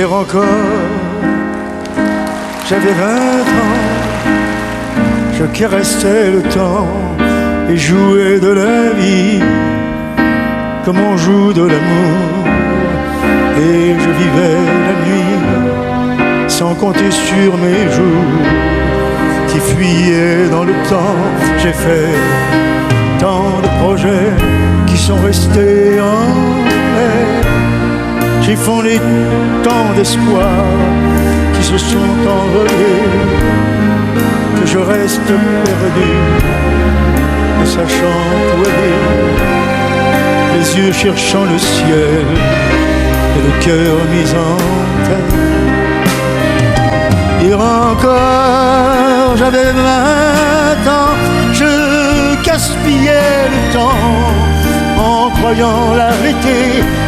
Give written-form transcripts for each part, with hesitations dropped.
Hier encore, j'avais 20 ans, je caressais le temps et jouais de la vie comme on joue de l'amour. Et je vivais la nuit sans compter sur mes jours qui fuyaient dans le temps. J'ai fait tant de projets qui sont restés en l'air. J'ai fondé tant d'espoirs qui se sont envolés, que je reste perdu, ne sachant où aller, les yeux cherchant le ciel et le cœur mis en terre. Hier encore, j'avais 20 ans, je gaspillais le temps en croyant l'arrêter,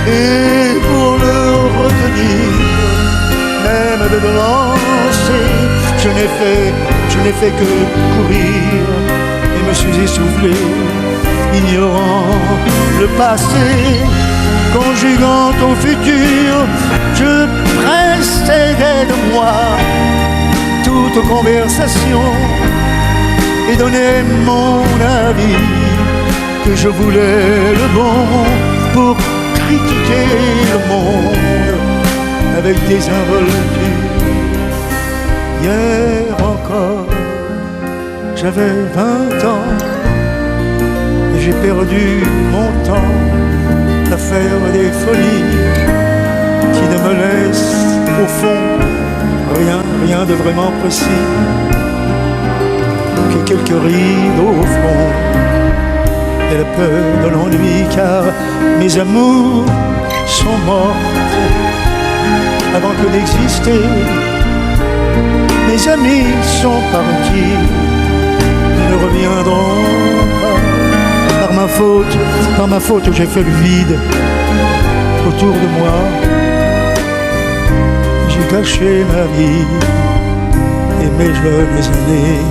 et pour le retenir, même de le lancer, je n'ai fait que courir et me suis essoufflé, ignorant le passé, conjuguant au futur. Je précédais de moi toute conversation et donnais mon avis, que je voulais le bon pour critiquer le monde avec des involtures. Hier encore, j'avais 20 ans et j'ai perdu mon temps à faire des folies qui ne me laissent au fond rien de vraiment précis, que quelques rides au front et la peur de l'ennui, car mes amours sont mortes avant que d'exister. Mes amis sont partis, ils ne reviendront pas. Par ma faute, j'ai fait le vide autour de moi. J'ai gâché ma vie et mes jeunes années,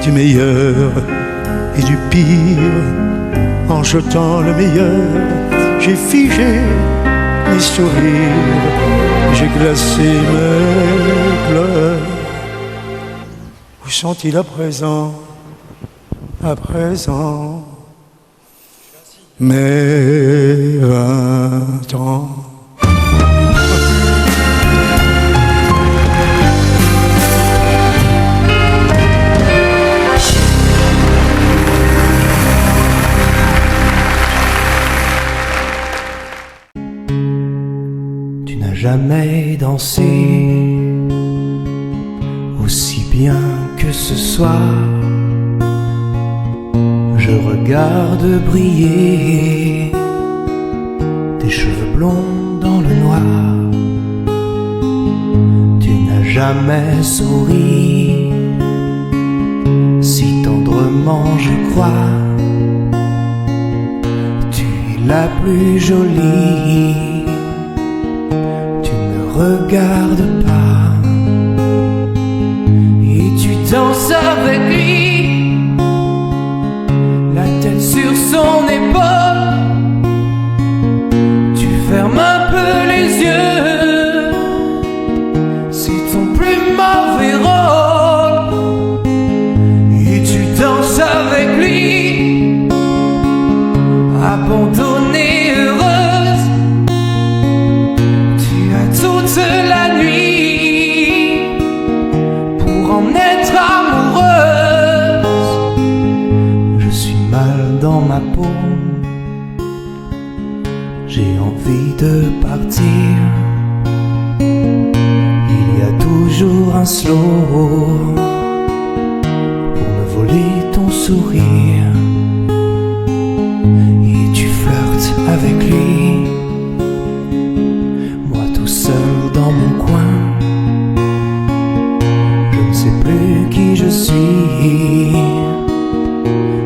du meilleur et du pire. En jetant le meilleur, j'ai figé mes sourires, j'ai glacé mes pleurs. Où sont-ils à présent, mes 20 ans? Jamais dansé aussi bien que ce soir. Je regarde briller tes cheveux blonds dans le noir. Tu n'as jamais souri si tendrement, je crois. Tu es la plus jolie. Regarde pas et tu danses avec lui, la tête sur son épaule. Tu fermes un peu les yeux, c'est ton plus mauvais rôle. Et tu danses avec lui, abandonnée, heureuse. Toute la nuit pour en être amoureuse. Je suis mal dans ma peau, j'ai envie de partir. Il y a toujours un slow pour me voler ton sourire. Et tu flirtes avec lui, seul dans mon coin. Je ne sais plus qui je suis,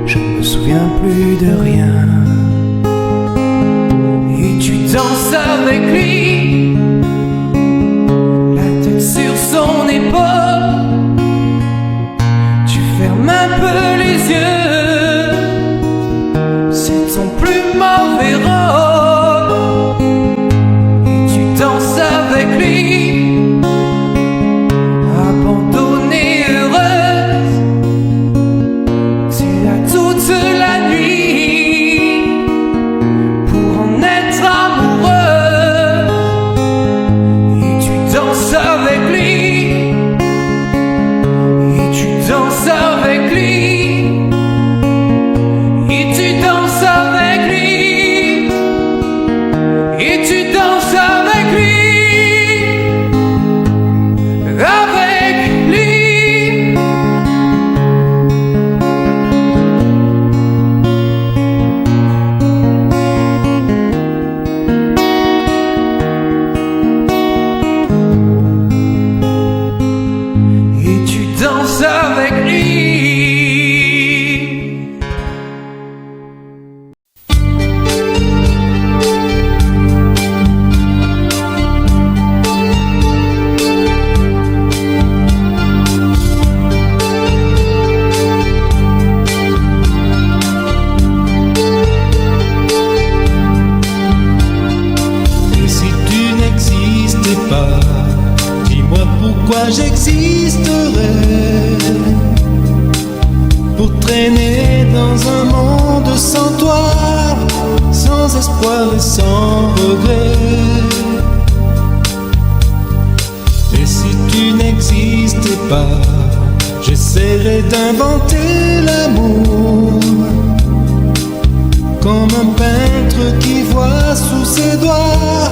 je ne me souviens plus de rien. Et tu danses avec lui, la tête sur son épaule. Tu fermes un peu les yeux, c'est ton plus mauvais rôle. Avec lui, j'existerais pour traîner dans un monde sans toi, sans espoir et sans regret. Et si tu n'existais pas, j'essaierais d'inventer l'amour, comme un peintre qui voit sous ses doigts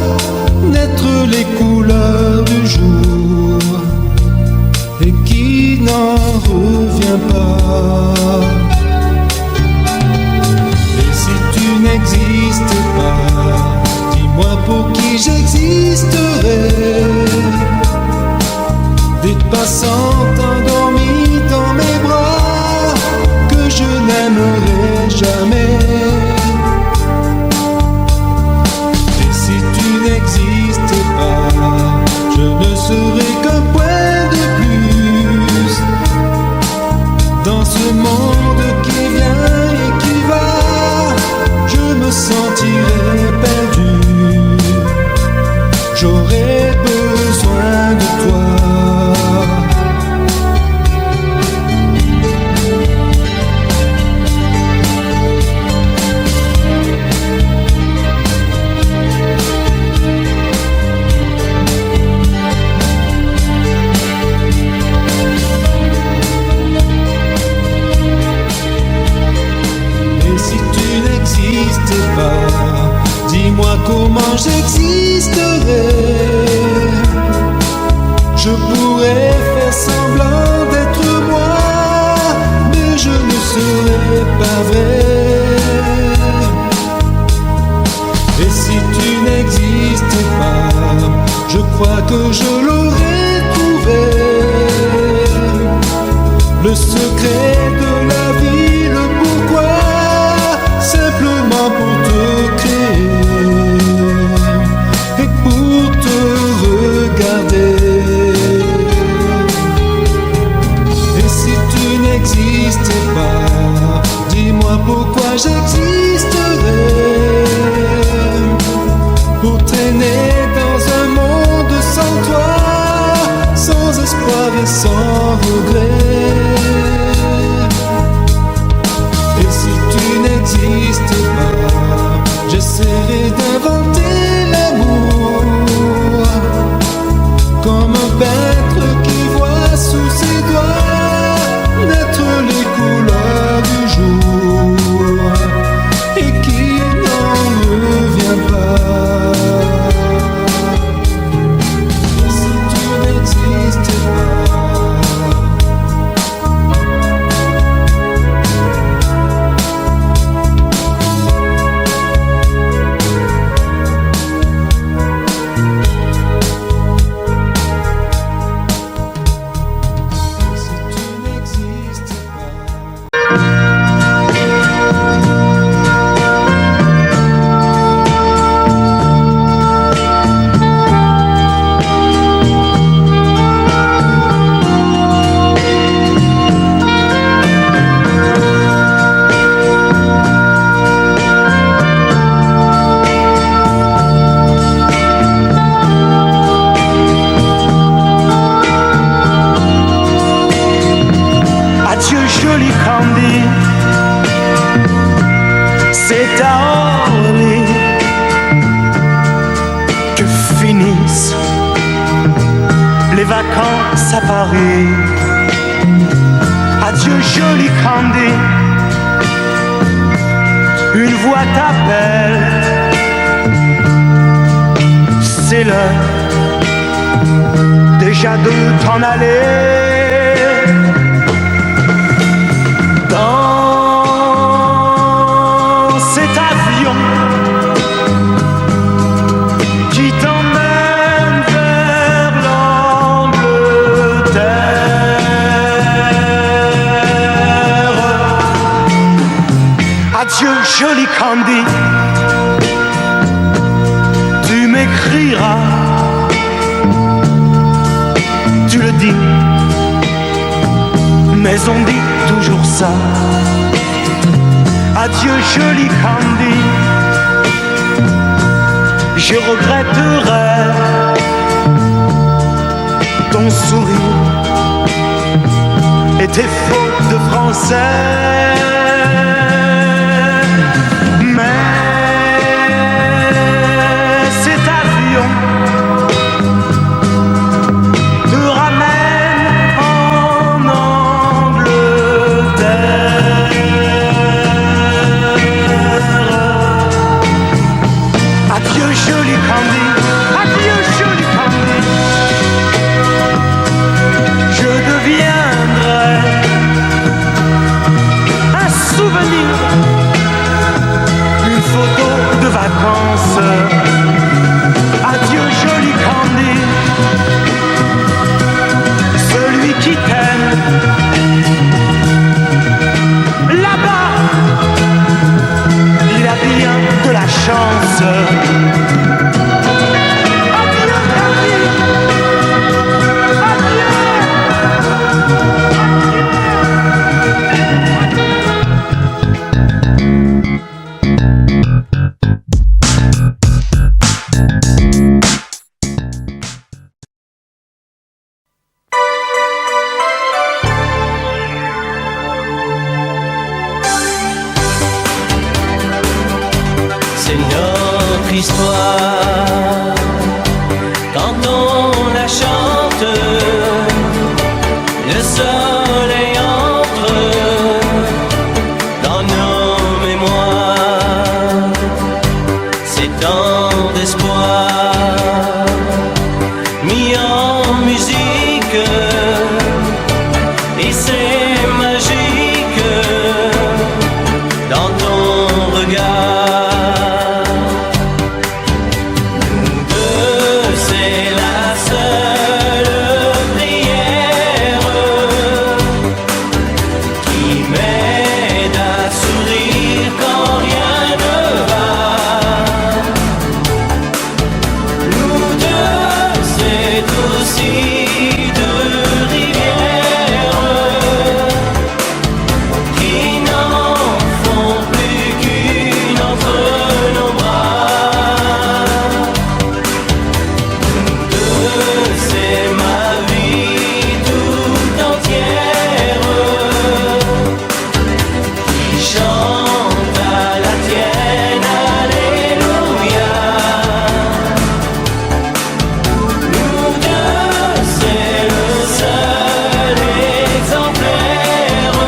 naître les couleurs du jour et qui n'en revient pas. Et si tu n'existais pas, dis-moi pour qui j'existerais. Des passantes endormies dans mes bras que je n'aimerais jamais. Et si tu n'existais pas, je ne serais qu'un point de plus dans ce monde qui vient et qui va. Je me sentirais perdu, j'aurais besoin de toi. Dis-moi comment j'existerais. Je pourrais faire semblant d'être moi, mais je ne serais pas vrai. Et si tu n'existais pas, je crois que je l'aurais trouvé. Le secret de la vie, le pourquoi, simplement pour te créer et pour te regarder. Et si tu n'existais pas, dis-moi pourquoi j'existerais. Pour traîner dans un monde sans toi, sans espoir et sans regret. Et si tu n'existais pas, j'essaierais d'inventer l'amour, comme un peintre qui voit sous ses doigts naître les couleurs du jour et qui n'en revient pas. Et si tu n'existais pas, c'est à Orly que finissent les vacances à Paris. Adieu joli Candy, une voix t'appelle, c'est l'heure déjà de t'en aller. Adieu joli Candy, tu m'écriras, tu le dis, mais on dit toujours ça. Adieu joli Candy, je regretterai ton sourire et tes fautes de français. Mais cet avion te ramène en Angleterre. Adieu joli Candy, adieu joli Candy. Je deviendrai un souvenir, une photo de vacances. Adieu joli Candy, celui qui t'aime là-bas, il a bien de la chance. Adieu Candy, adieu. C'est notre histoire. Quand on la chante, le soleil entre dans nos mémoires. C'est tant d'espoir mis en musique, et c'est magique dans ton regard. Nous deux, c'est la seule prière qui m'aide à sourire quand rien ne va. Nous deux, c'est aussi deux rivières qui n'en font plus qu'une entre nos bras. Nous deux, c'est ma vie tout entière qui chante à la tienne, alléluia. Nous deux, c'est le seul exemplaire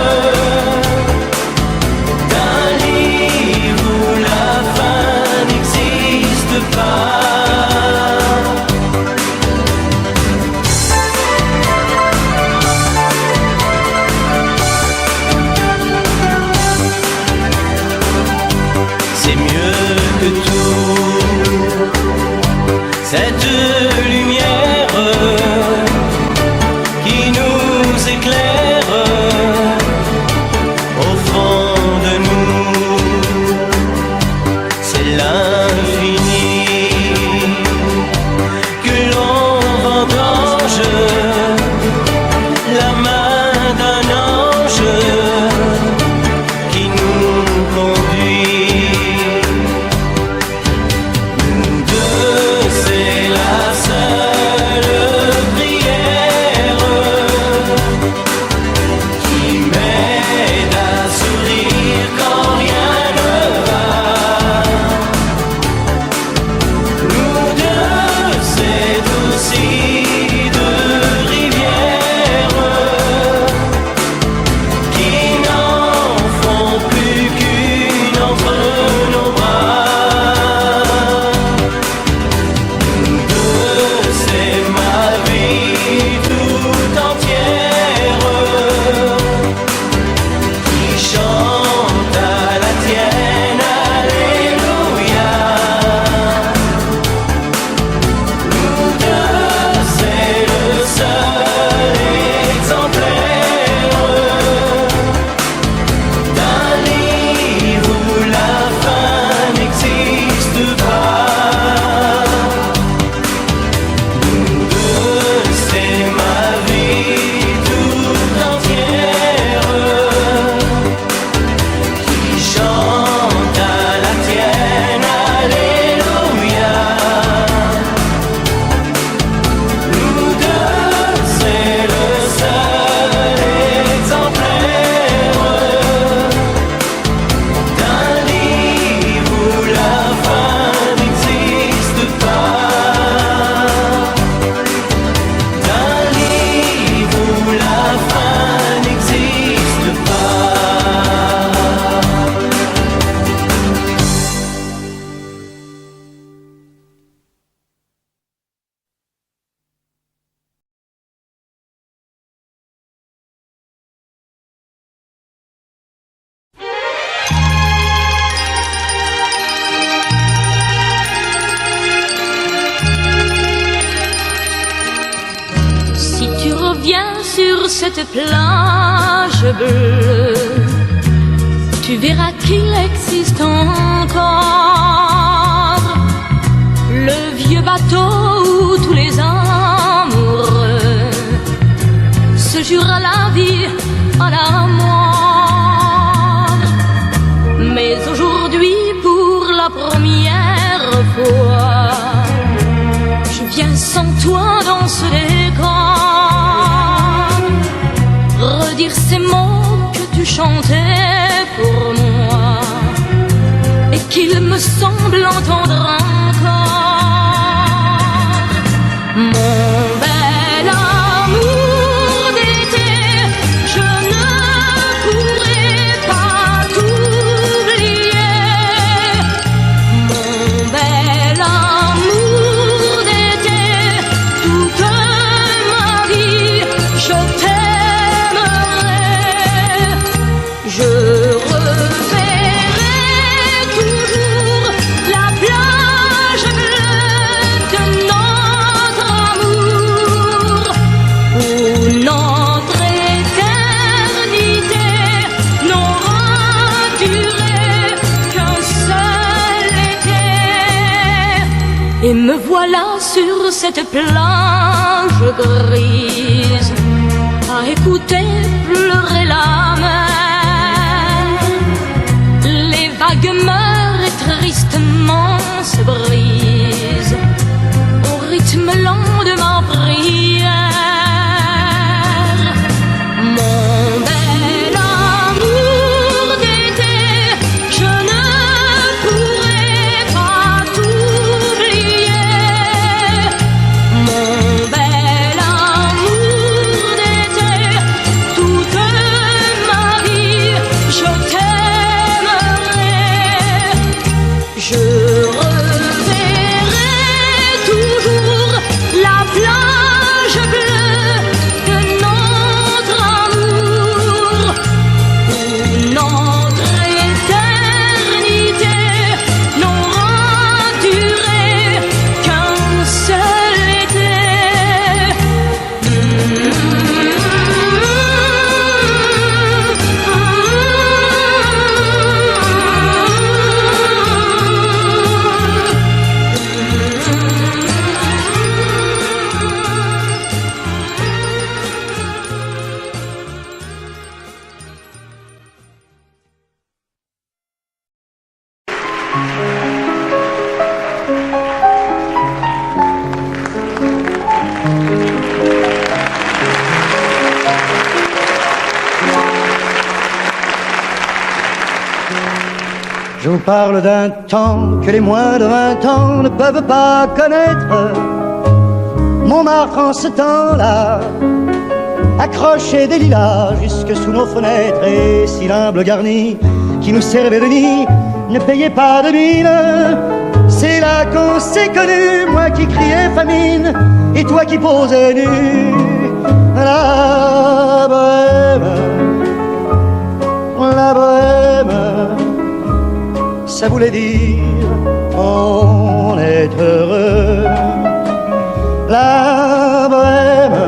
d'un livre où la fin n'existe pas. C'est mieux que tout, cette lumière qui nous éclaire au fond de nous. C'est l'infini que l'on vendange, la main d'un ange qui nous conduit. Nous deux, c'est la seule prière qui m'aide à sourire quand rien ne va. Nous deux, c'est aussi deux rivières qui cette plage bleue, tu verras qu'il existe encore le vieux bateau où tous les amoureux se jurent à la vie, à la mort. Mais aujourd'hui, pour la première fois, je viens sans toi dans ce décor, redire ces mots que tu chantais pour moi et qu'il me semble entendre encore. Mon bel amour d'été, je ne pourrai pas t'oublier. Mon bel amour d'été, toute ma vie, je t'aimerai. Je reverrai toujours la plage bleue de notre amour, où notre éternité n'aura duré qu'un seul été. Et me voilà sur cette plage grise, à écouter pleurer la mer. Les vagues meurent et tristement se brisent au rythme lent de ma prière. Mon bel amour d'été, je ne pourrai pas t'oublier. Mon bel amour d'été, toute ma vie, je t'aimerai. Je reverrai toujours la plage bleue de notre amour, où notre éternité n'aura duré qu'un seul été. Je vous parle d'un temps que les moins de 20 ans ne peuvent pas connaître. Montmartre en ce temps-là accrochait des lilas jusque sous nos fenêtres, et si l'humble garni qui nous servait de nid ne payait pas de mine, c'est là qu'on s'est connus, moi qui criais famine et toi qui posais nu. La bohème, ça voulait dire on est heureux. La bohème,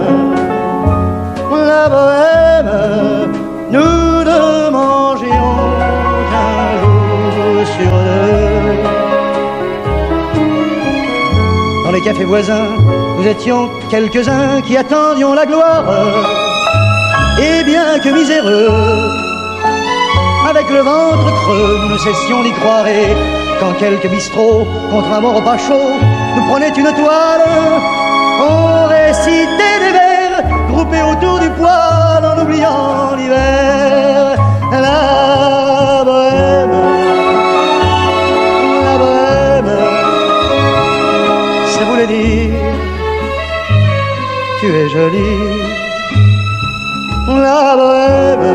nous ne mangions qu'un jour sur deux. Dans les cafés voisins, nous étions quelques-uns qui attendions la gloire. Et bien que miséreux, avec le ventre creux, nous ne cessions d'y croire. Et quand quelques bistrots, contre un bon repas chaud, nous prenaient une toile, on récitait des vers groupés autour du poêle en oubliant l'hiver. La bohème, ça voulait dire tu es jolie. La bohème,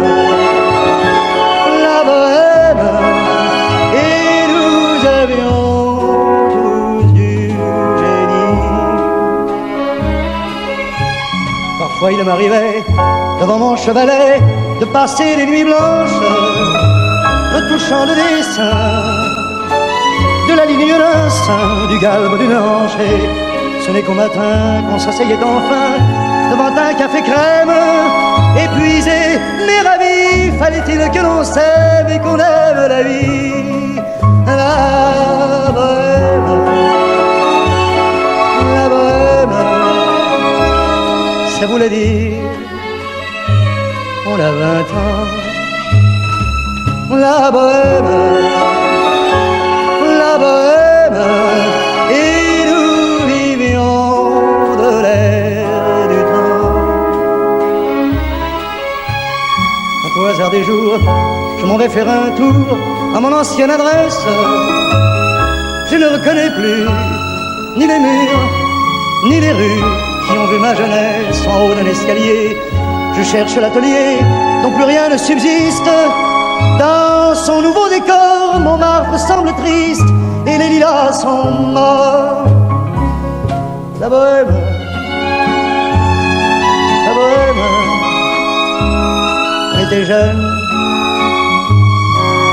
et nous avions tous du génie. Parfois il m'arrivait, devant mon chevalet, de passer des nuits blanches, me touchant le dessin de la ligne d'un sein, du galbe d'une hanche. Et ce n'est qu'au matin qu'on s'asseyait enfin devant un café crème, ville que l'on s'aime et qu'on aime la vie. La bohème, la bohème, ça voulait dire on a 20 ans. La bohème, la bohème, et nous vivions de l'air du temps. Au hasard des jours, je m'en vais faire un tour à mon ancienne adresse. Je ne reconnais plus ni les murs, ni les rues qui ont vu ma jeunesse en haut d'un escalier. Je cherche l'atelier dont plus rien ne subsiste. Dans son nouveau décor, Montmartre semble triste et les lilas sont morts. La bohème, la bohème, on était jeunes,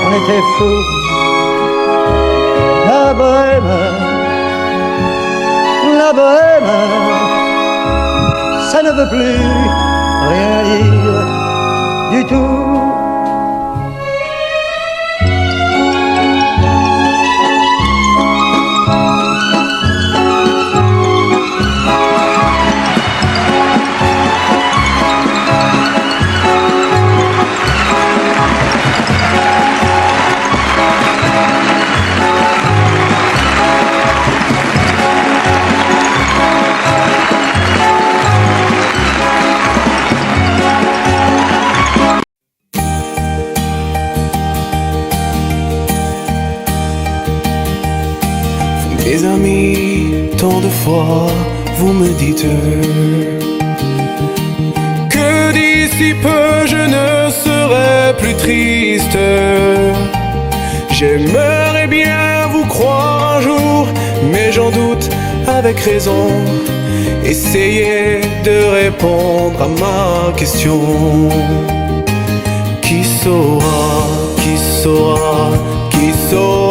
on était fous. La bohème, la bohème, ça ne veut plus rien dire du tout. Mes amis, tant de fois vous me dites que d'ici peu je ne serai plus triste. J'aimerais bien vous croire un jour, mais j'en doute avec raison. Essayez de répondre à ma question. Qui saura, qui saura, qui saura?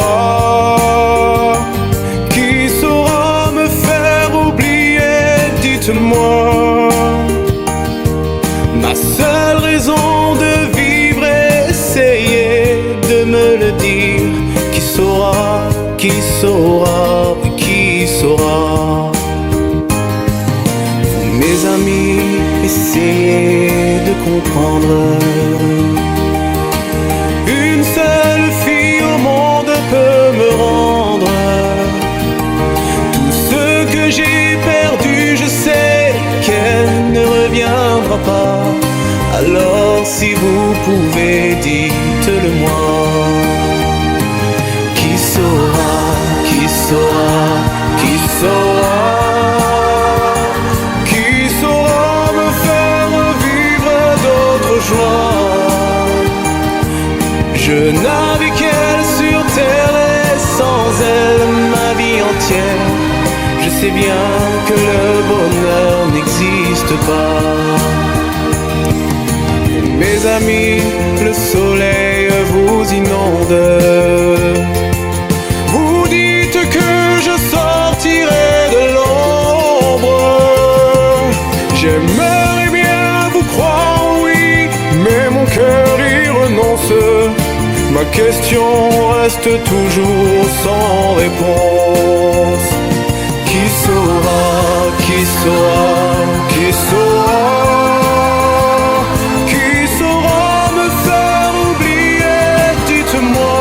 Moi, ma seule raison de vivre, essayez de me le dire. Qui saura, qui saura, qui saura? Vous, mes amis, essayez de comprendre. Une seule fille au monde peut me rendre tout ce que j'ai perdu. Je sais qu'elle ne reviendra pas. Alors si vous pouvez, dites-le moi. Qui saura, qui saura, qui saura? Qui saura me faire vivre d'autres joies? Je n'avais qu'elle sur terre et sans elle ma vie entière. Je sais bien que le bonheur n'existe pas. Mes amis, le soleil vous inonde. Vous dites que je sortirai de l'ombre. J'aimerais bien vous croire, oui, mais mon cœur y renonce. Ma question reste toujours sans réponse. Qui saura, qui saura, qui saura? Qui saura me faire oublier? Dites-moi.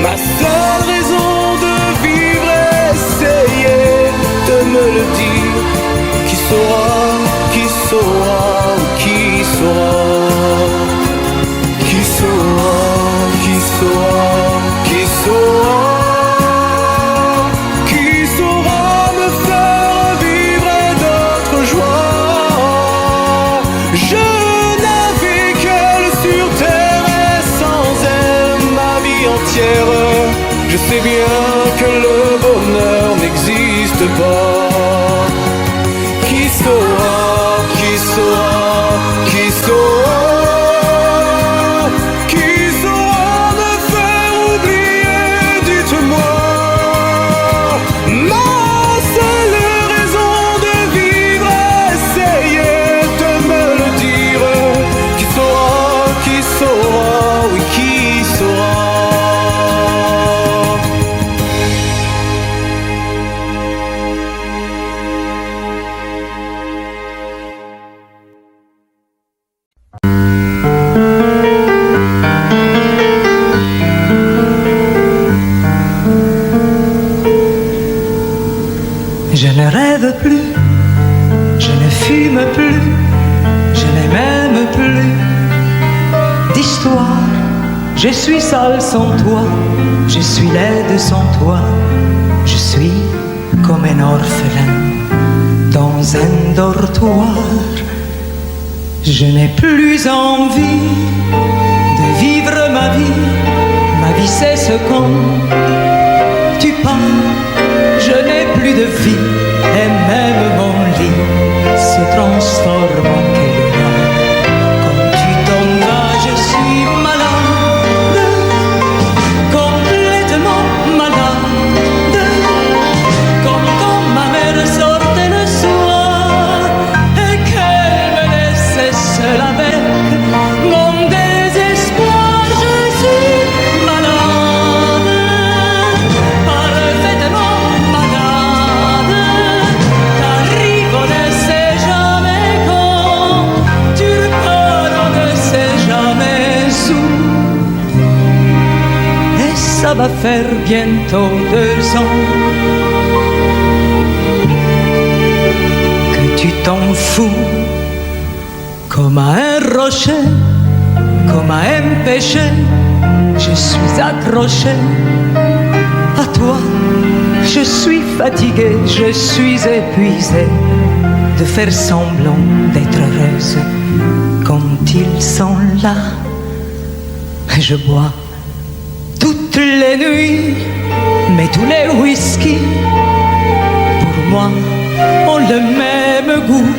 Ma seule raison de vivre, essayez de me le dire. Qui saura, qui saura, qui saura? Qui saura, qui saura, qui saura? Je sais bien que le bonheur n'existe pas. Qui saura, qui saura, qui saura? Qui saura me faire oublier? Dites-moi. Ma seule raison de vivre, essayez de me le dire. Qui saura, plus d'histoire. Je suis seul sans toi, je suis laide sans toi, je suis comme un orphelin dans un dortoir. Je n'ai plus envie de vivre ma vie cesse quand tu pars. Je n'ai plus de vie et même mon lit se transforme en quédard. Quand tu t'en vas, je suis malade, complètement malade, comme quand ma mère sortait le soir et qu'elle me laissait seule avec mon désespoir. Je suis malade, parfaitement malade. T'arrives, on ne sait jamais quand, tu repars, on ne sait jamais où. Et ça va faire bientôt 2 ans que tu t'en fous, comme à un rocher, comme à un péché. Je suis accroché à toi, je suis fatigué, je suis épuisé de faire semblant d'être heureuse quand ils sont là. Je bois toutes les nuits, mais tous les whisky pour moi ont le même goût.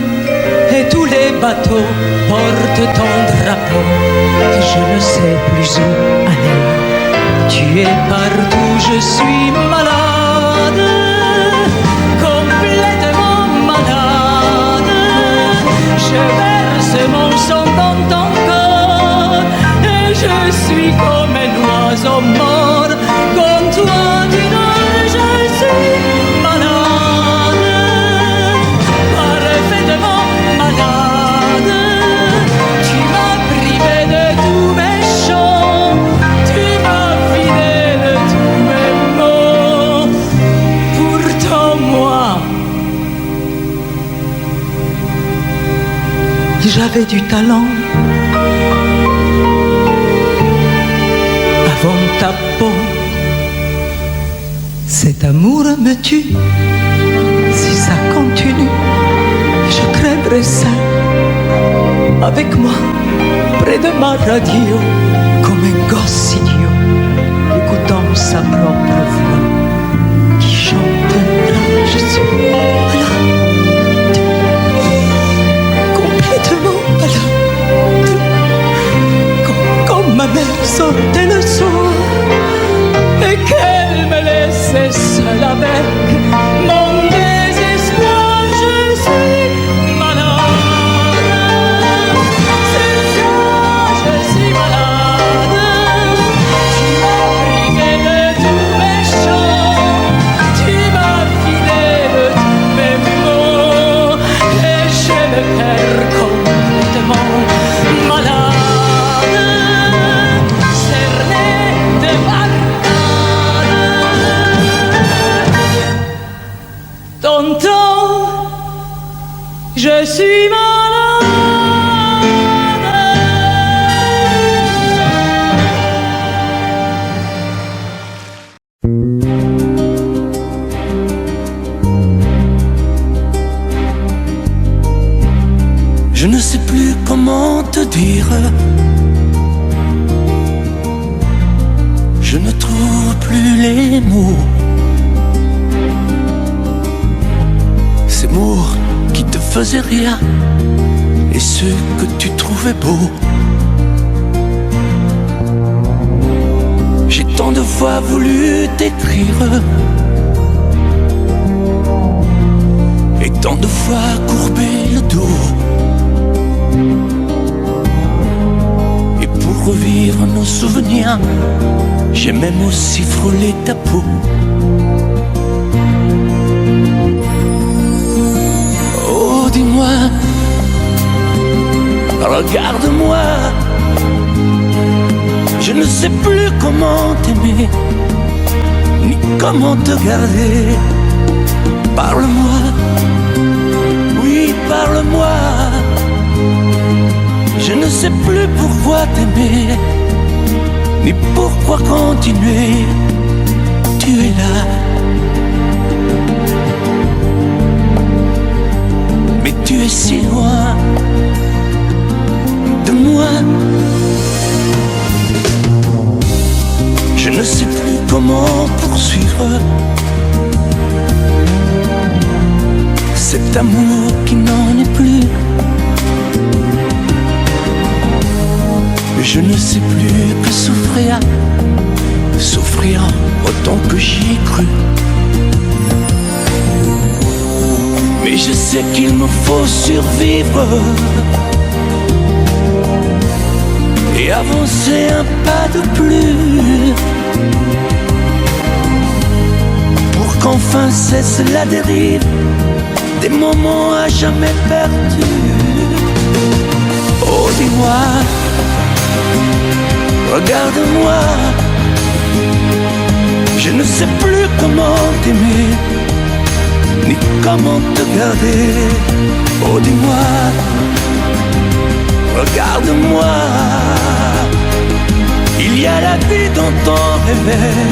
Et tous les bateaux portent ton drapeau, et je ne sais plus où aller. Tu es partout, je suis malade, complètement malade. Je verse mon sang dans ton corps, et je suis comme un oiseau mort. Quand toi tu dors, je suis malade, parfaitement malade. Tu m'as privé de tous mes chants, tu m'as vidé de tous mes mots. Pourtant moi, j'avais du talent. Avant ta peau, cet amour me tue. Si ça continue, je crèverai seul, avec moi, près de ma radio, comme un gosse idiot, écoutant sa propre voix, qui chantera. Je suis malade, complètement malade, comme ma mère sortait le soir et qu'elle me laissait seule avec mon désespoir. Je suis malade, c'est ça, je suis malade. Tu m'as privé de tous mes chants, tu m'as vidé de tous mes mots, et j'ai le cœur complètement malade, cerné de barricades. Tonton, je suis malade. Je ne sais plus comment te dire. Je ne trouve plus les mots. Ces mots qui te faisaient rire et ceux que tu trouvais beaux. J'ai tant de fois voulu t'écrire et tant de fois courbé le dos. Et pour revivre nos souvenirs, j'ai même aussi frôlé ta peau. Oh, dis-moi, regarde-moi, je ne sais plus comment t'aimer, ni comment te garder. Parle-moi, oui, parle-moi. Je ne sais plus pourquoi t'aimer, ni pourquoi continuer. Tu es là, mais tu es si loin de moi. Je ne sais plus comment poursuivre cet amour qui n'en est plus. Je ne sais plus que souffrir, souffrir autant que j'y ai cru. Mais je sais qu'il me faut survivre et avancer un pas de plus, pour qu'enfin cesse la dérive des moments à jamais perdus. Oh, dis-moi, regarde-moi, je ne sais plus comment t'aimer, ni comment te garder. Oh, dis-moi, regarde-moi, il y a la vie dont on rêvait,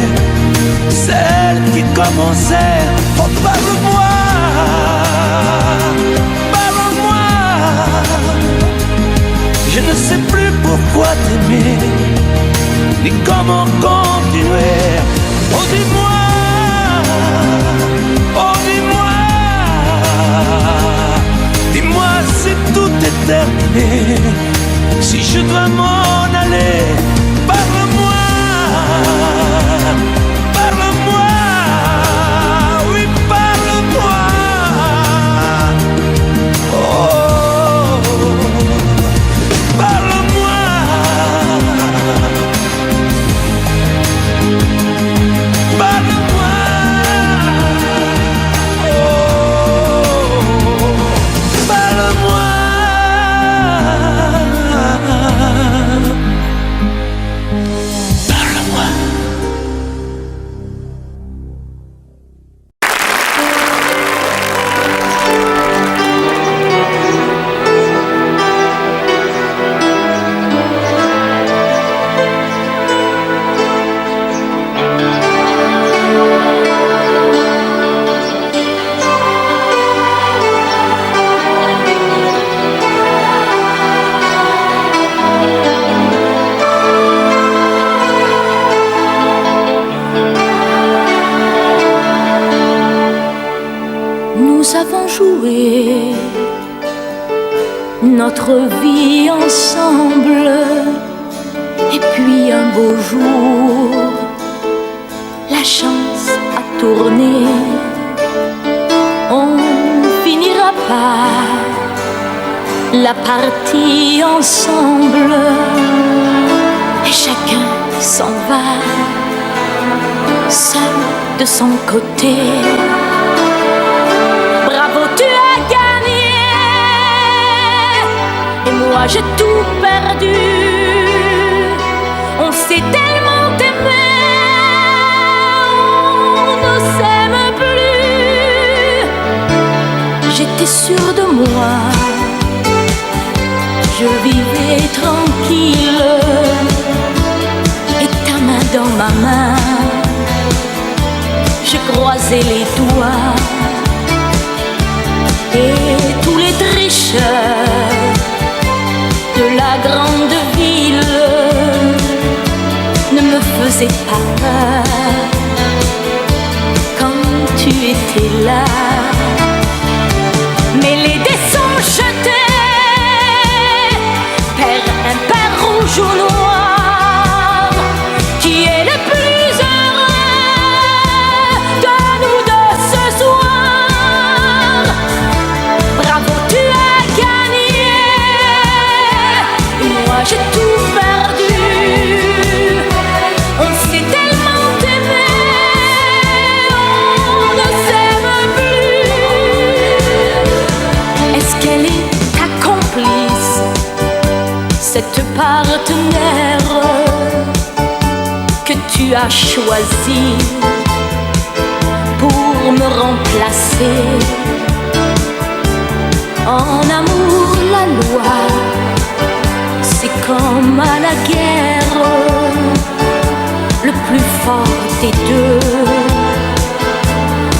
celle qui commençait. Oh, parle-moi, parle-moi. Je ne sais plus pourquoi t'aimer, ni comment continuer. Oh, dis-moi, oh, dis-moi, dis-moi si tout est terminé, si je dois m'en aller. Parle-moi, parle-moi, oui, parle-moi. Oh, parle-moi, parle-moi. Oh, parle-moi. Nous avons joué notre vie ensemble, et puis un beau jour, la chance a tourné. On finira par la partie ensemble, et chacun s'en va, seul de son côté. Bravo, tu as gagné, et moi j'ai tout perdu. On s'est tellement aimé, on ne s'aime plus. J'étais sûre de moi, je vivais tranquille, et ta main dans ma main, je croisais les doigts. Et tous les tricheurs de la grande ville ne me faisaient pas peur quand tu étais là. Mais les dés sont jetés, père impair, rouge ou noir, qui est le plus heureux de nous deux ce soir. Bravo, tu as gagné, moi j'ai tout perdu. On s'est tellement aimé, on ne s'aime plus. Est-ce qu'elle est ta complice, cette partenaire que tu as choisi pour me remplacer? En amour, la loi, c'est rester deux,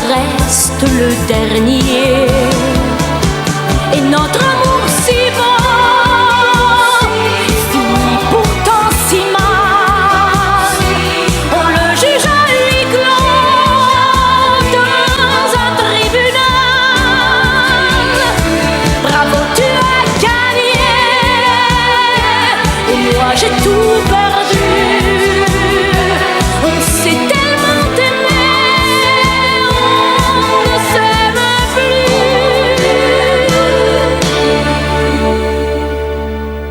reste le dernier. Et notre amour si beau finit pourtant si mal. On le juge à huis clos dans un tribunal. Bravo, tu as gagné et moi j'ai tout perdu. On s'est tellement aimé, on ne s'aime plus.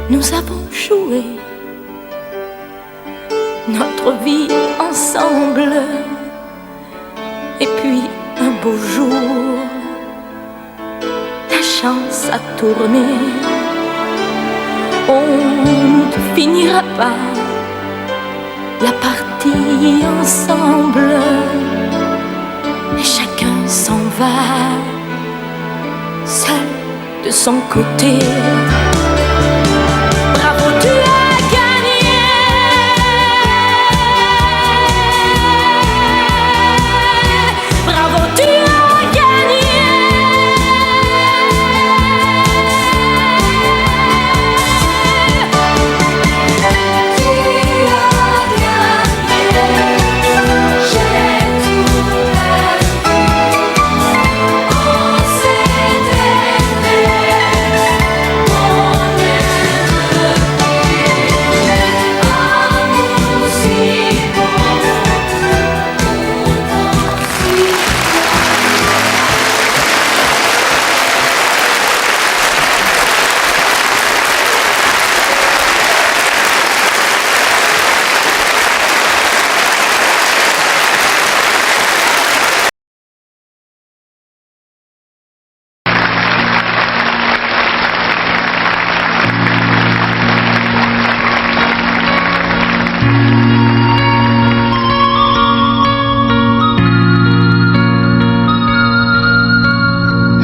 Nous avons joué notre vie ensemble. Et puis un beau jour, la chance a tourné. On ne finira pas la partie ensemble. Et chacun s'en va, seul de son côté. Bravo, tu as gagné. Bravo, tu as gagné.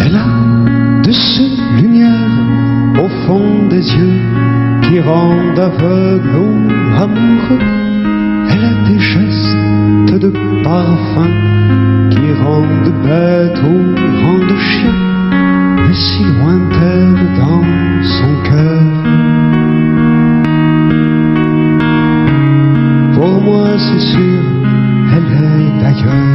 Elle a de ces lumières au fond des yeux qui rendent aveugle ou amoureux. Elle a des gestes de parfum qui rendent bête ou rendent chien, mais si lointaine dans son cœur. Pour moi c'est sûr, elle est d'ailleurs.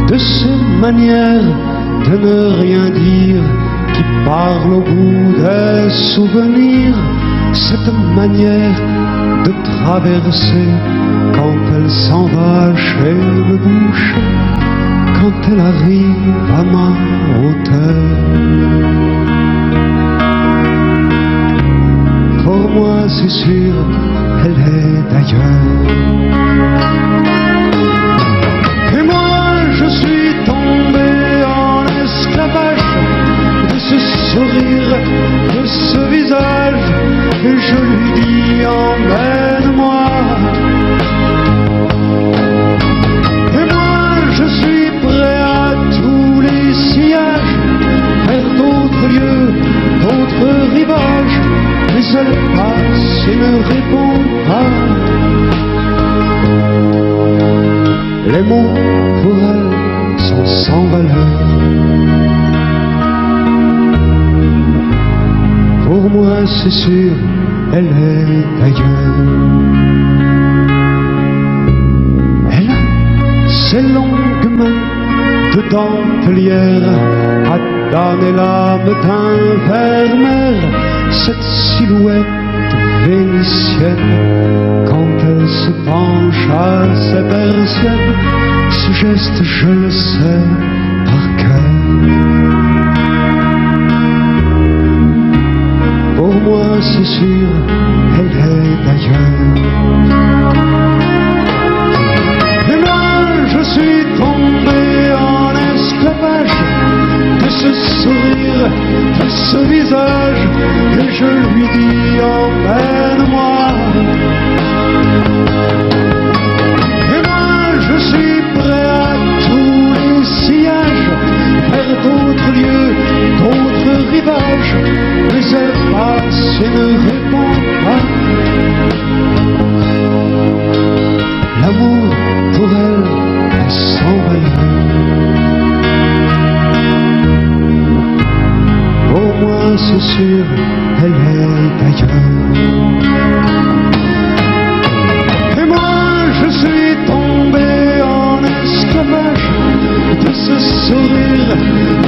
De ces manières de ne rien dire qui parle au bout des souvenirs, cette manière de traverser quand elle s'en va chez le boucher, quand elle arrive à ma hauteur. Pour moi c'est sûr, elle est d'ailleurs. Et moi je suis tombé en esclavage de ce sourire, de ce visage, et je lui dis emmène-moi. Et moi je suis prêt à tous les sillages, vers d'autres lieux, d'autres rivages, mais elle passe et ne répond pas. Les mots pour elle sont sans valeur. Pour moi c'est sûr, elle est ailleurs. Elle a ses longues mains de dentelière à damner l'âme d'un vers-mer, cette silhouette vénitienne quand elle se penche à ses persiennes. Ce geste je le sais par cœur. Pour moi c'est sûr, elle est d'ailleurs. Et moi je suis tombé en esclavage de ce sourire, de ce visage, et je lui dis emmène-moi. Et moi je suis prêt à tous les sillages, vers d'autres lieux, d'autres rivages, mais elle passe et ne répond pas. c'est sûr, elle est ailleurs. Et moi, je suis tombé en esclavage de ce sourire,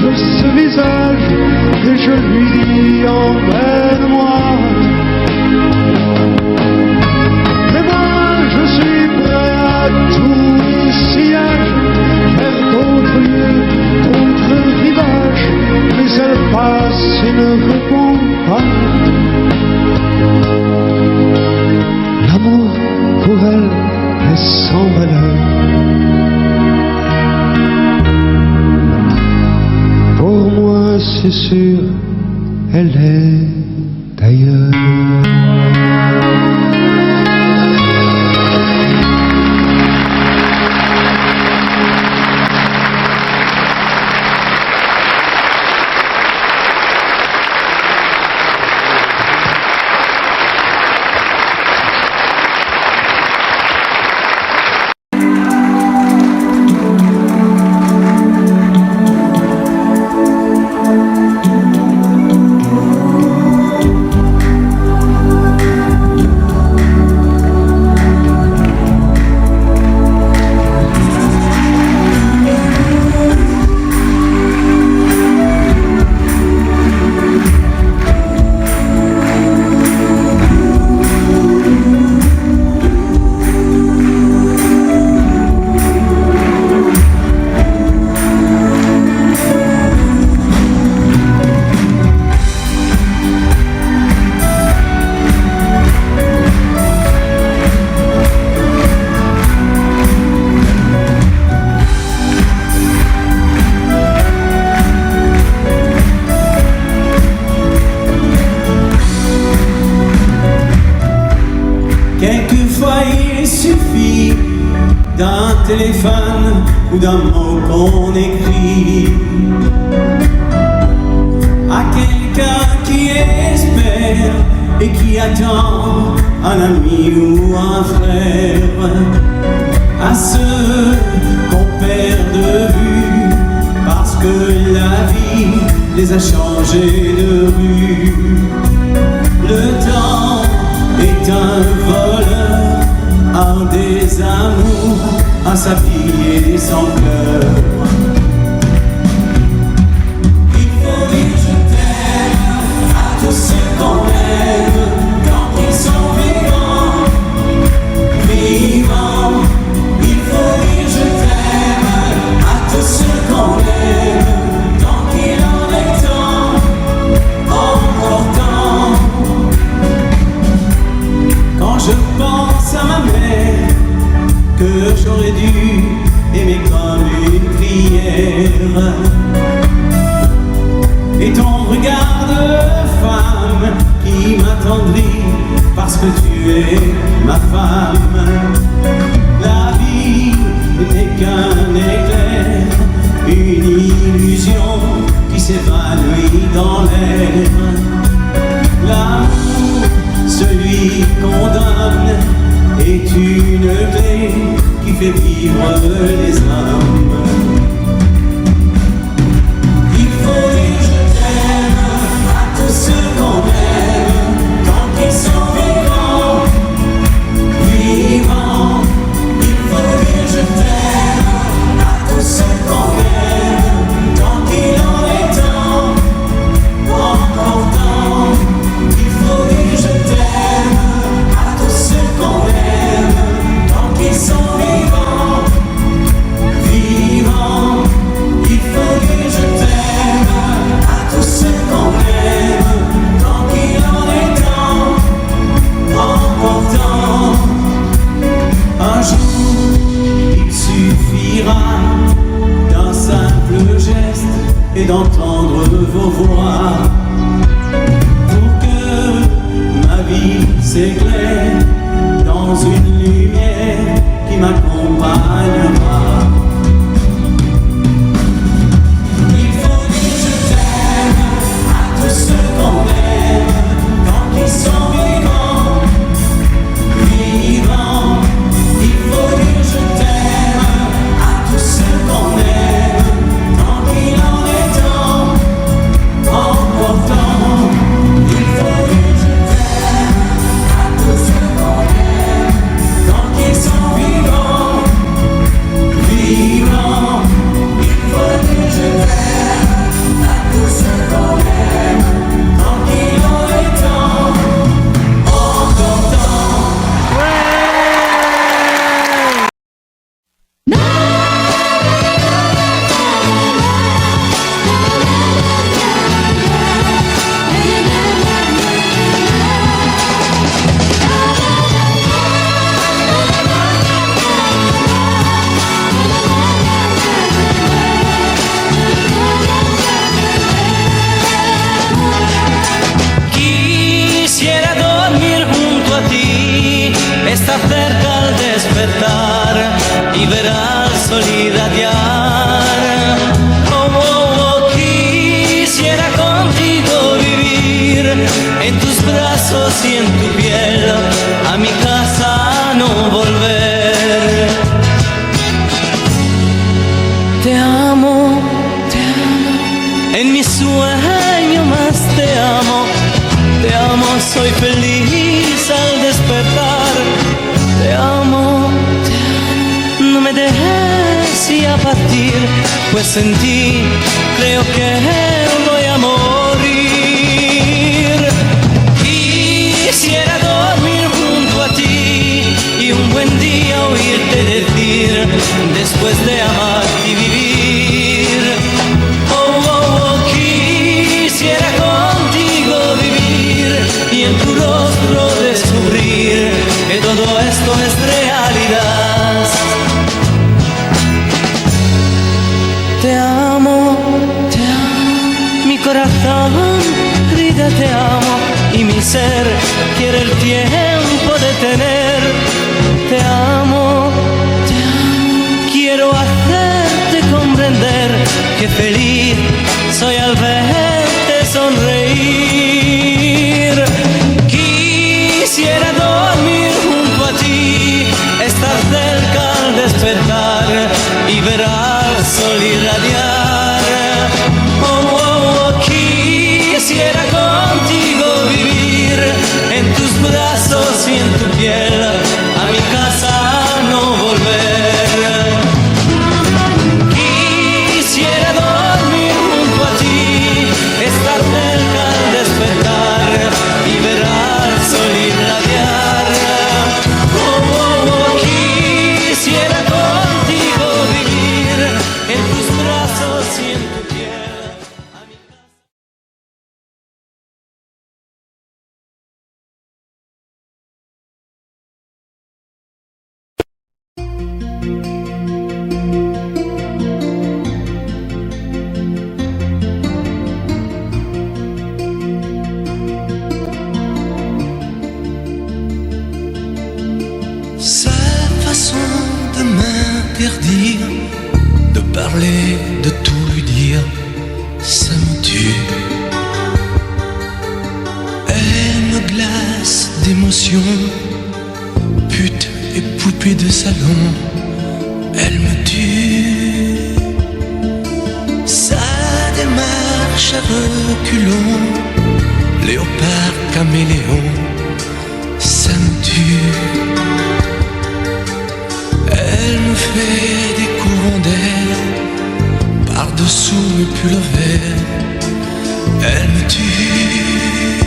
de ce visage, et je lui dis emmène-moi. Et moi, je suis prêt à tout sillage, vers d'autres lieux, d'autres rivages, mais elle passe et ne répond pas. L'amour pour elle est sans valeur. Pour moi, c'est sûr, elle est ailleurs. Quelquefois il suffit d'un téléphone ou d'un mot qu'on écrit à quelqu'un qui espère et qui attend un ami ou un frère, à ceux qu'on perd de vue parce que la vie les a changés de rue. Le temps est un voleur, un désamour, un sablier sans cœur. Il faut dire je t'aime à tous ceux qu'on aime quand ils sont vivants, vivants. Il faut dire je t'aime à tous ceux qu'on aime tant qu'il en est temps, encore temps. Quand je pense à ma mère, que j'aurais dû aimer comme une prière, et ton regard de femme qui m'attendrit parce que tu es ma femme. La vie n'est qu'un éclair, une illusion qui s'évanouit dans l'air. L'amour, celui qu'on donne, est une clé qui fait vivre les hommes. Il faut dire je t'aime à tous ceux qu'on aime tant qu'ils sont vivants, vivants. Il faut dire je t'aime à tous ceux qu'on aime tant qu'il en est temps, encore temps. Il faut dire je t'aime à tous ceux qu'on aime tant qu'ils sont vivants, vivants. Il faut dire je t'aime à tous ceux qu'on aime tant qu'il en est temps, encore temps. Un jour il suffira d'un simple geste et d'entendre vos voix pour que ma vie s'éclaire dans une lumière qui m'accompagnera. Il faut dire je t'aime à tous ceux qu'on aime tant qu'ils sont vivants, vivants. Il faut dire je t'aime à tous ceux qu'on aime tant qu'il en est temps, encore temps. está cerca al despertar y verá el sol irradiar. Oh, oh, oh, quisiera contigo vivir en tus brazos y en tu piel, a mi casa no volver. Te amo, en mi sueño más te amo, soy feliz al despertar. Te amo, no me dejes ya partir, pues en ti creo que voy a morir. Quisiera dormir junto a ti y un buen día oírte decir, después de amarte y vivir. Oh, oh, oh, quisiera contigo vivir y en tu rostro descubrir que todo esto es realidad. Te amo, mi corazón grita te amo y mi ser quiere el tiempo detener. Te amo, quiero hacerte comprender que feliz soy al verte sonreír. Quisiera dormir junto a ti, estar cerca al despertar y ver al sol irradiar. Oh, oh, oh, quisiera contigo vivir en tus brazos y en tu piel, a mi casa no volver. Quisiera dormir junto a ti, estar cerca al despertar y ver al sol irradiar. Oh, oh, oh, quisiera contigo vivir en tus brazos y en tu piel, a mi casa. Sa façon de m'interdire de parler, de tout lui dire, ça me tue. Elle me glace d'émotion, pute et poupée de salon, elle me tue. Sa démarche à reculons, léopard caméléon, ça me tue. Elle me fait des courants d'air par-dessous mes pullovers. Elle me tue,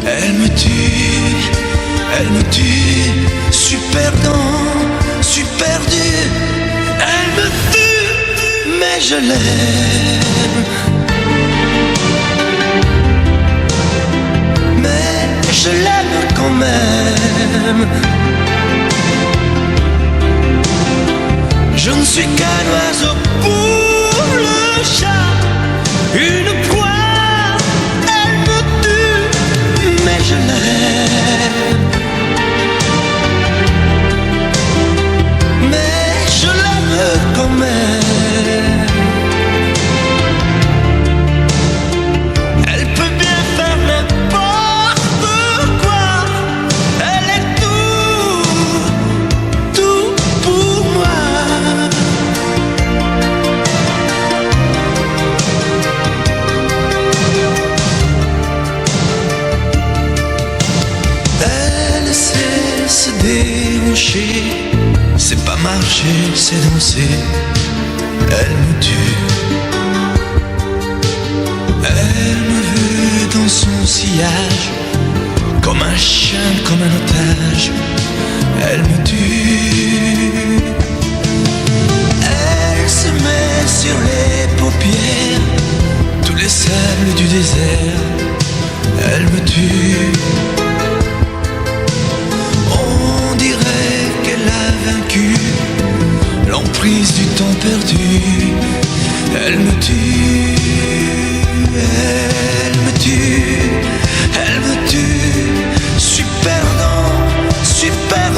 elle me tue, elle me tue. Super perdant, super dur. Elle me tue, mais je l'aime. Mais je l'aime quand même. Je ne suis qu'un oiseau pour le chat, une proie, elle me tue, mais je l'aime. Mais je l'aime quand même. Elle peut bien faire n'importe quoi, elle est tout pour moi. Elle sait se déhancher, c'est pas marcher, c'est danser. Elle me tue. Elle me veut dans son sillage, comme un chien, comme un otage. Elle me tue. Elle se met sur les paupières tous les sables du désert. Elle me tue. On dirait qu'elle a vaincu l'emprise du temps perdu. Elle me tue. Elle me tue. Elle me tue. Super perdant, super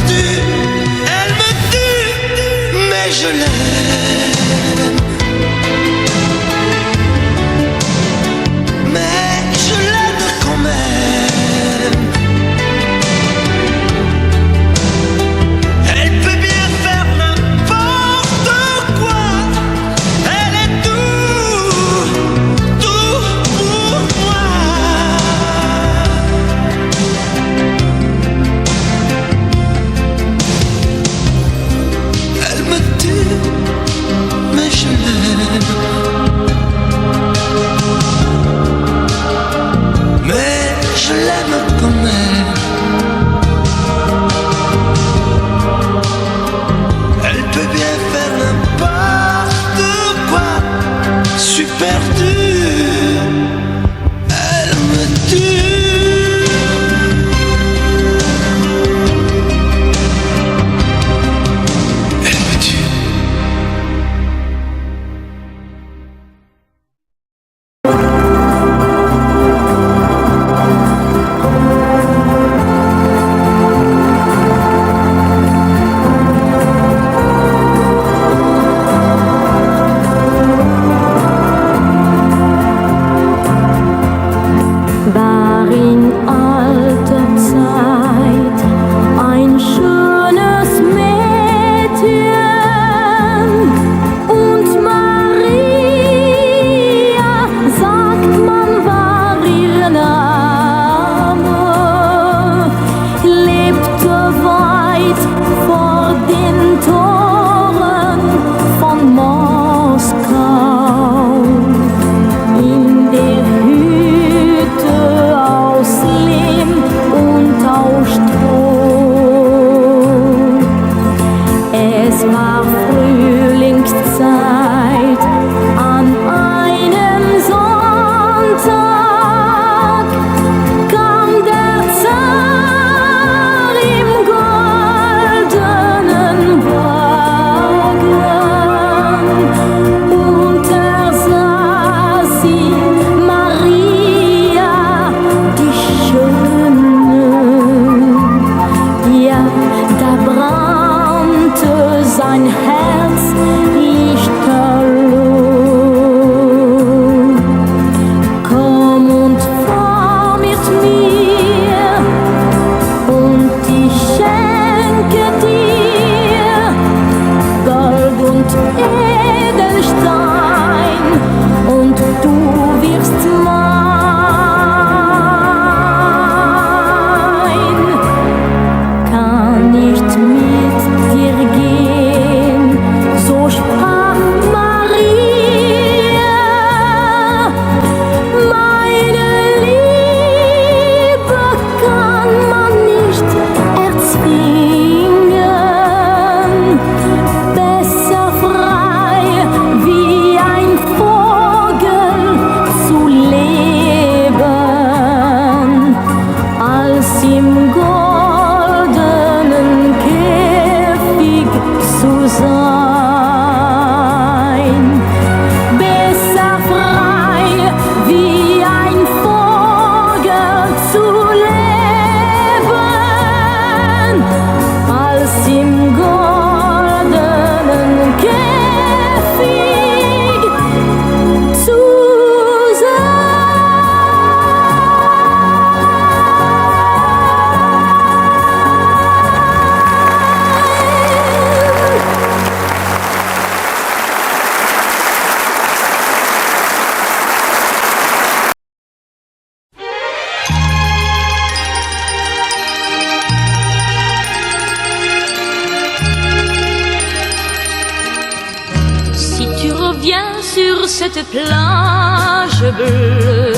plage bleue,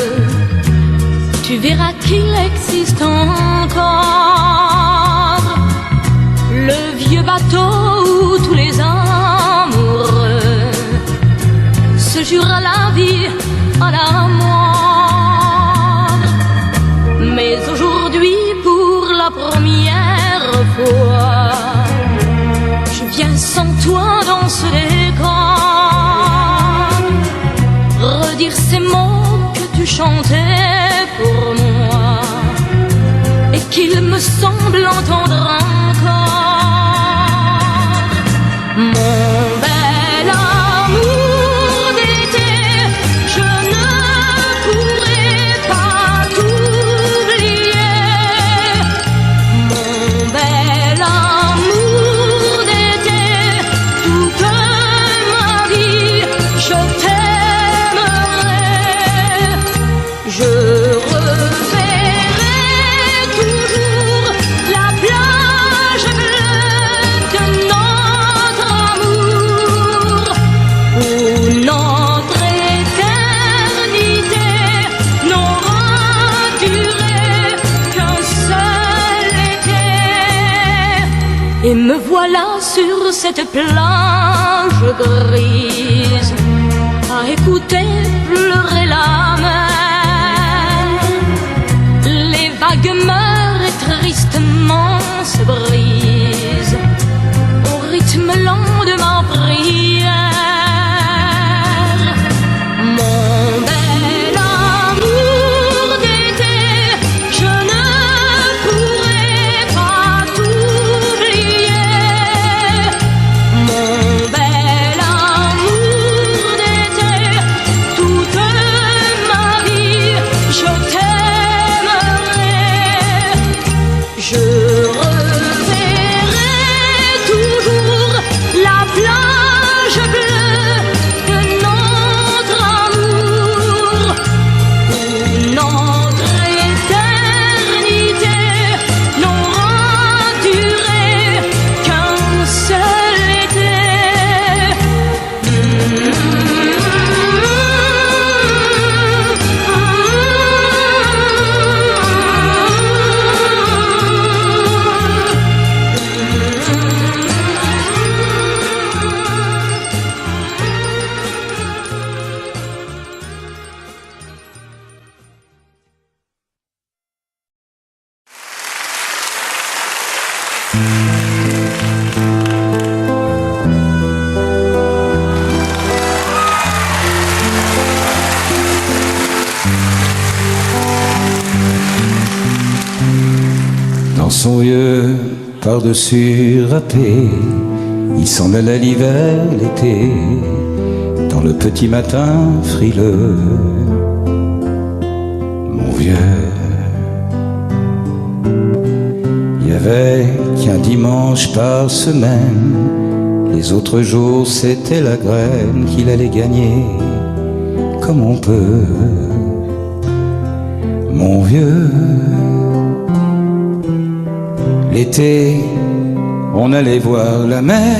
tu verras qu'il existe encore le vieux bateau où tous les amoureux se jurent la vie à la mort. Mais aujourd'hui, pour la première fois, je viens sans toi dans ce décor, redire ces mots que tu chantais pour moi et qu'il me semble entendre encore. Mon bel amour d'été, je ne pourrai pas t'oublier. Mon bel amour d'été, toute ma vie, je t'aimerai. Je reverrai toujours la plage bleue de notre amour, où notre éternité n'aura duré qu'un seul été. Et me voilà sur cette plage grise, à écouter pleurer la mer. Les vagues meurent et tristement se brisent au rythme lent de ma prière. Mon bel amour d'été, je ne pourrai pas t'oublier. Mon bel amour d'été, toute ma vie, je t'aimerai. Je reverrai toujours la plage bleue de notre amour, où notre éternité n'aura duré qu'un seul été. Dans son vieux par-dessus râpé, il s'en allait l'hiver, l'été, dans le petit matin frileux. Mon vieux, il y avait qu'un dimanche par semaine, les autres jours c'était la graine qu'il allait gagner comme on peut. Mon vieux, l'été, on allait voir la mer.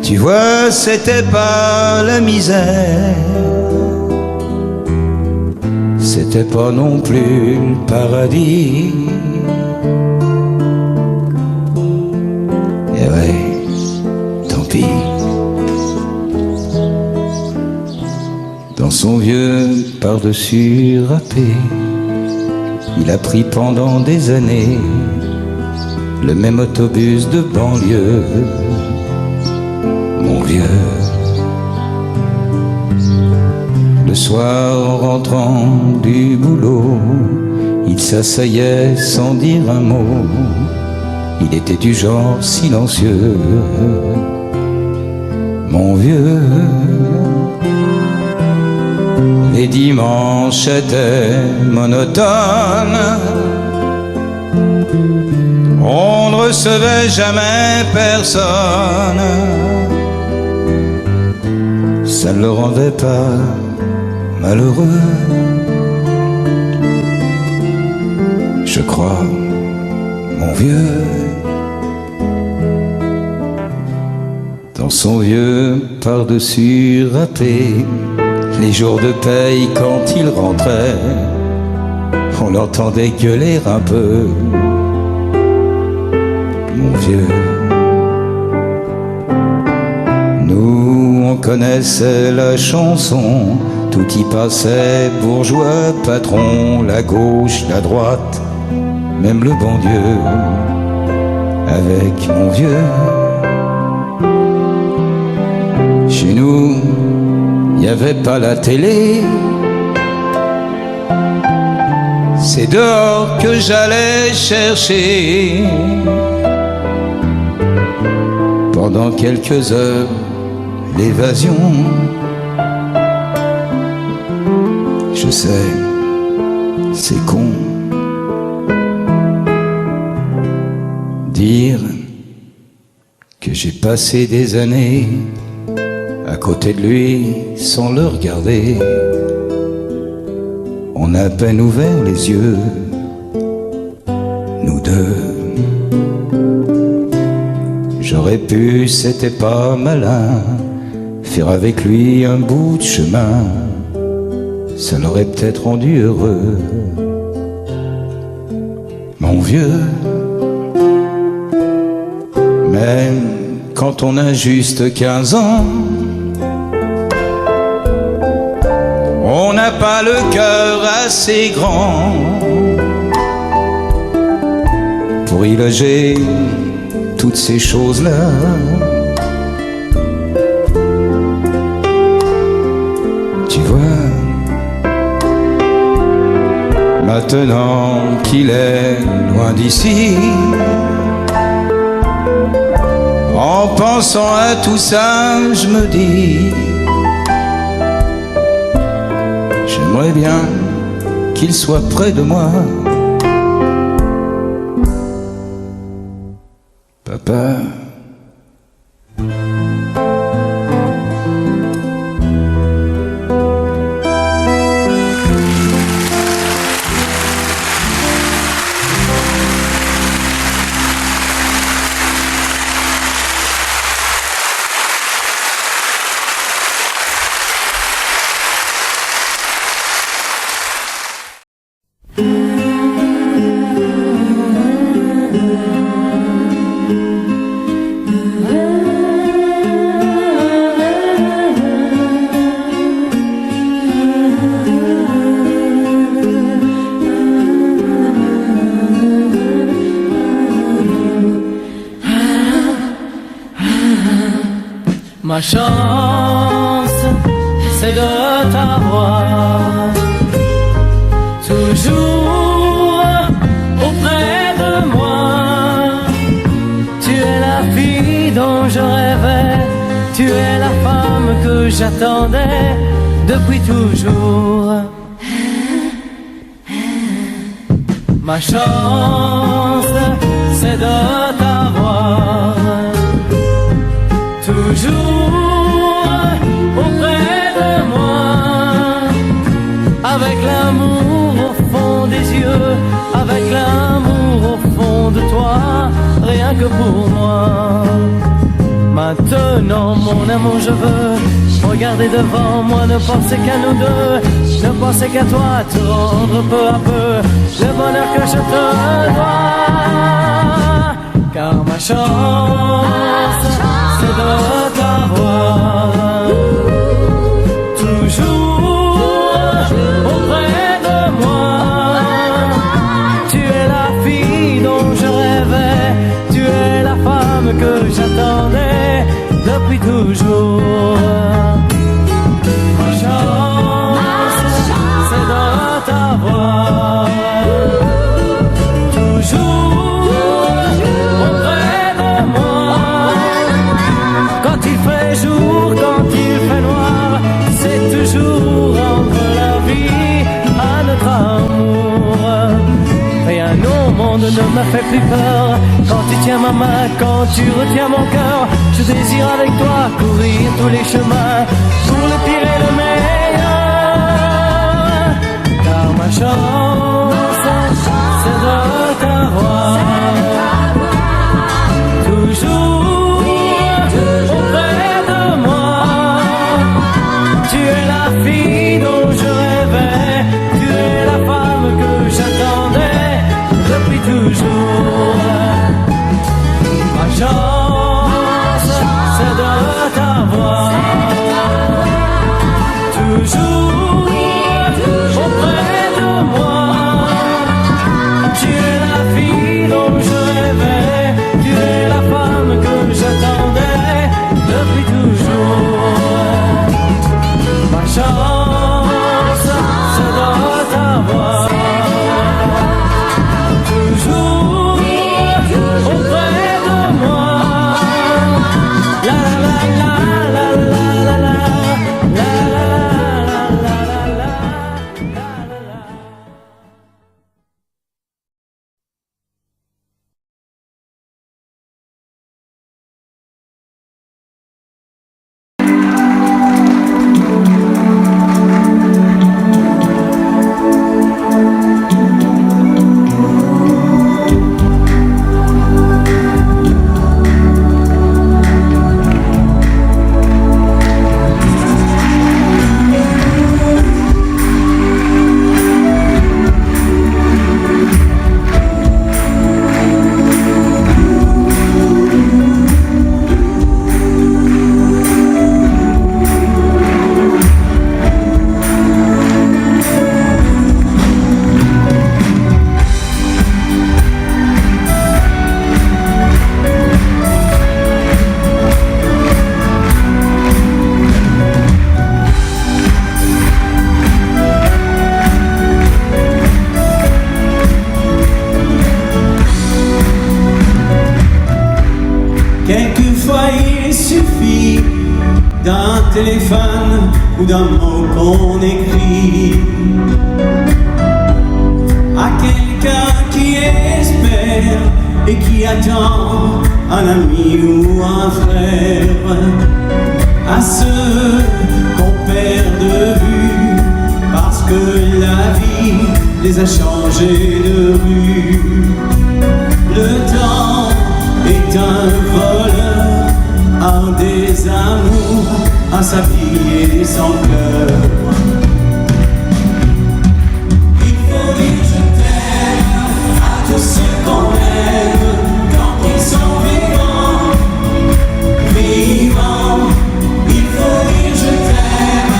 Tu vois, c'était pas la misère, c'était pas non plus le paradis. Et ouais, tant pis. Dans son vieux par-dessus râpé, il a pris pendant des années le même autobus de banlieue. Mon vieux, le soir en rentrant du boulot, il s'asseyait sans dire un mot. Il était du genre silencieux. Mon vieux, les dimanches étaient monotones, on ne recevait jamais personne. Ça ne le rendait pas malheureux, je crois, mon vieux. dans son vieux par-dessus râpé. Les jours de paye, quand il rentrait, on l'entendait gueuler un peu. Mon vieux, nous on connaissait la chanson, tout y passait, bourgeois, patron, la gauche, la droite, même le bon Dieu. Avec mon vieux, chez nous, y avait pas la télé. C'est dehors que j'allais chercher. Pendant quelques heures, l'évasion. Je sais, c'est con. Dire que j'ai passé des années à côté de lui sans le regarder. On a à peine ouvert les yeux, nous deux. J'aurais pu, c'était pas malin, faire avec lui un bout de chemin. Ça l'aurait peut-être rendu heureux. Mon vieux, même quand on a juste 15 ans, on n'a pas le cœur assez grand pour y loger toutes ces choses-là. Tu vois, maintenant qu'il est loin d'ici, en pensant à tout ça, je me dis, j'aimerais bien qu'il soit près de moi. Papa. Ma chance, c'est de t'avoir toujours auprès de moi. Tu es la fille dont je rêvais, tu es la femme que j'attendais depuis toujours. Ma chance, c'est de t'avoir toujours auprès de moi, avec l'amour au fond des yeux, avec l'amour au fond de toi, rien que pour moi. Maintenant mon amour je veux regarder devant moi, ne penser qu'à nous deux, ne penser qu'à toi, te rendre peu à peu le bonheur que je te dois. Car ma chance, c'est de t'avoir toujours auprès de moi. Tu es la fille dont je rêvais, tu es la femme que j'attendais depuis toujours. Ma chance, c'est de t'avoir toujours auprès de moi. Quand il fait jour, quand il fait noir, c'est toujours entre la vie à notre amour. Rien au monde ne me fait plus peur quand tu tiens ma main, quand tu retiens mon cœur. Je désire avec toi courir tous les chemins pour le pire et le meilleur. Car ma chance, c'est de t'avoir toujours auprès es la fille dont je rêvais, tu es la femme que j'attendais depuis toujours. Ma chance, c'est de t'avoir toujours auprès de moi. Tu es la fille dont je rêvais, tu es la femme que j'attendais depuis toujours. Ma chance, c'est de t'avoir toujours auprès de moi. La la la la la la la la la la la. Quelquefois il suffit d'un téléphone ou d'un mot qu'on écrit à quelqu'un qui espère et qui attend un ami ou un frère, à ceux qu'on perd de vue parce que la vie les a changés de rue. Le temps est un voleur, un désamour, un sablier sans cœur. Il faut dire je t'aime à tous ceux qu'on aime quand ils sont vivants, vivants. Il faut dire je t'aime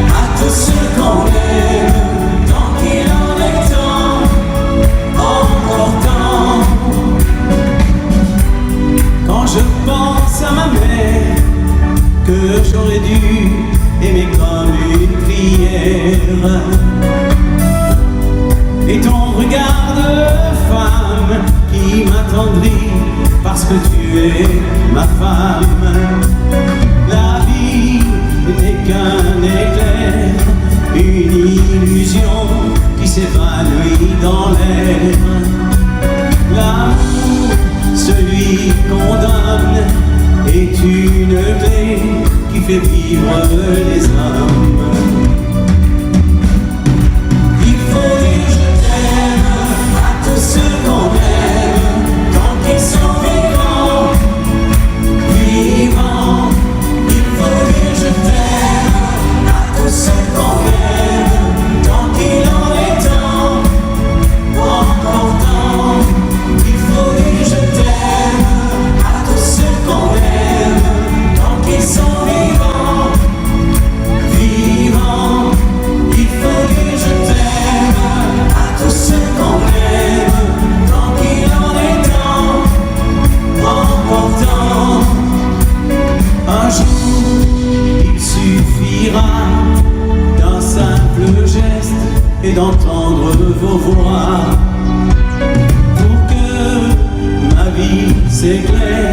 à tous ceux qu'on aime tant qu'il en est temps, encore temps. Quand je pense à ma mère que j'aurais dû aimer comme une prière, et ton regard de femme qui m'attendrit parce que tu es ma femme. La vie n'est qu'un éclair, une illusion qui s'évanouit dans l'air. L'amour, celui qu'on donne, est une clé qui fait vivre les hommes. Il faut dire je t'aime à tous ceux qu'on aime tant qu'ils sont vivants, vivants. Il faut dire je t'aime à tous ceux qu'on aime tant qu'il en est temps, encore temps. Il faut dire je t'aime à tous ceux qu'on aime tant qu'ils sont vivants, vivants. Il faut dire je t'aime à tous ceux qu'on aime tant qu'il en est temps, encore temps. Un jour il suffira d'un simple geste et d'entendre vos voix pour que ma vie s'éclaire